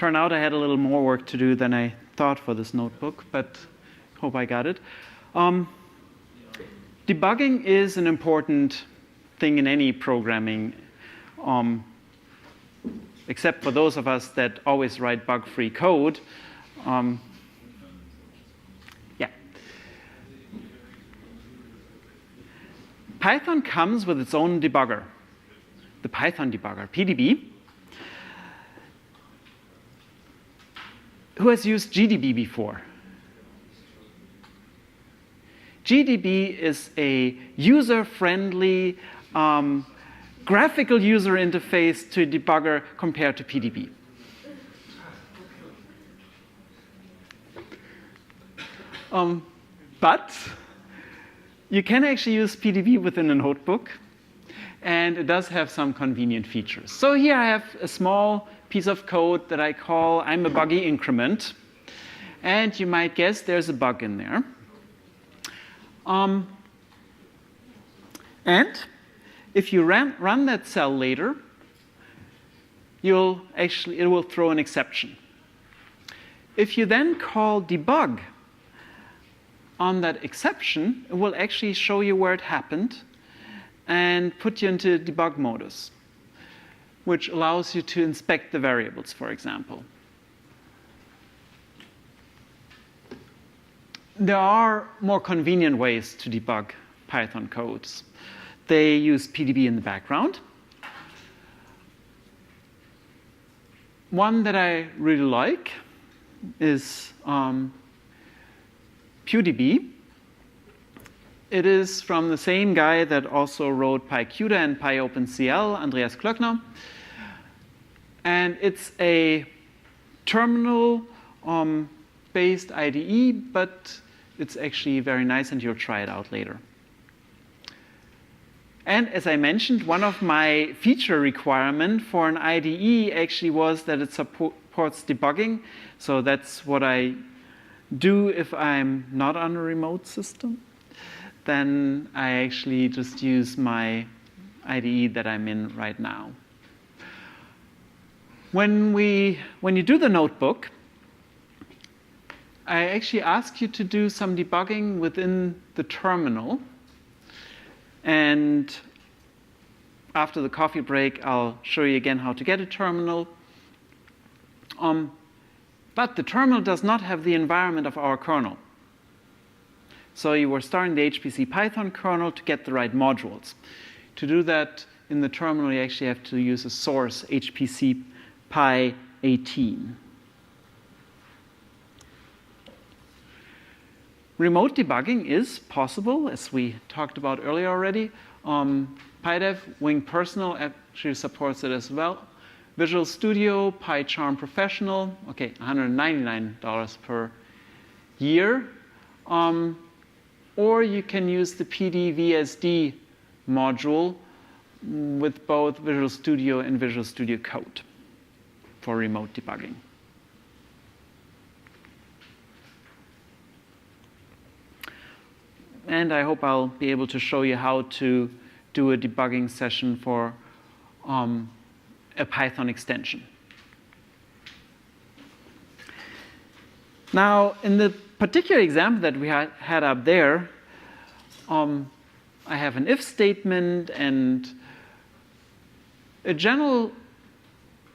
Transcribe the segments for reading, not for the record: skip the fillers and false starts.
Turned out I had a little more work to do than I thought for this notebook, but hope I got it. Debugging is an important thing in any programming, except for those of us that always write bug-free code. Yeah. Python comes with its own debugger, the Python debugger, PDB. Who has used GDB before? GDB is a user-friendly graphical user interface to a debugger compared to PDB. But you can actually use PDB within a notebook, and it does have some convenient features. So here I have a small piece of code that I call I'm a buggy increment. And you might guess there's a bug in there. And if you run that cell later, it will throw an exception. If you then call debug on that exception, it will actually show you where it happened and put you into debug modus, which allows you to inspect the variables, for example. There are more convenient ways to debug Python codes. They use PDB in the background. One that I really like is PewDB. It is from the same guy that also wrote PyCuda and PyOpenCL, Andreas Klöckner. And it's a terminal-based IDE, but it's actually very nice, and you'll try it out later. And as I mentioned, one of my feature requirements for an IDE actually was that it supports debugging. So that's what I do if I'm not on a remote system. Then I actually just use my IDE that I'm in right now. When you do the notebook, I actually ask you to do some debugging within the terminal. And after the coffee break, I'll show you again how to get a terminal. But the terminal does not have the environment of our kernel. So you were starting the HPC Python kernel to get the right modules. To do that in the terminal, you actually have to use a source, HPC Pi 18. Remote debugging is possible, as we talked about earlier already. PyDev Wing Personal actually supports it as well. Visual Studio, PyCharm Professional, okay, $199 per year. Or you can use the PDVSD module with both Visual Studio and Visual Studio Code for remote debugging. And I hope I'll be able to show you how to do a debugging session for a Python extension. Now, in the particular example that we had up there, I have an if statement, and a general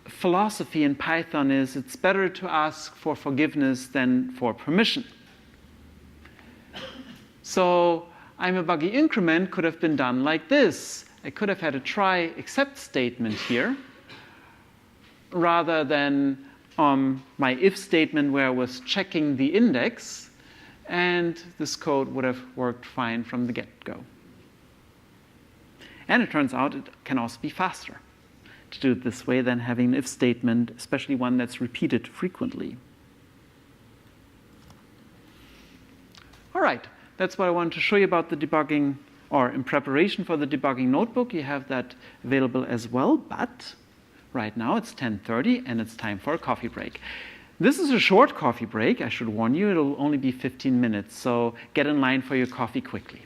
philosophy in Python is it's better to ask for forgiveness than for permission. So I'm a buggy increment could have been done like this. I could have had a try except statement here, rather than my if statement where I was checking the index, and this code would have worked fine from the get-go. And it turns out it can also be faster to do it this way than having an if statement, especially one that's repeated frequently. All right, that's what I wanted to show you about the debugging, or in preparation for the debugging notebook. You have that available as well, but right now it's 10:30 and it's time for a coffee break. This is a short coffee break, I should warn you. It'll only be 15 minutes, so get in line for your coffee quickly.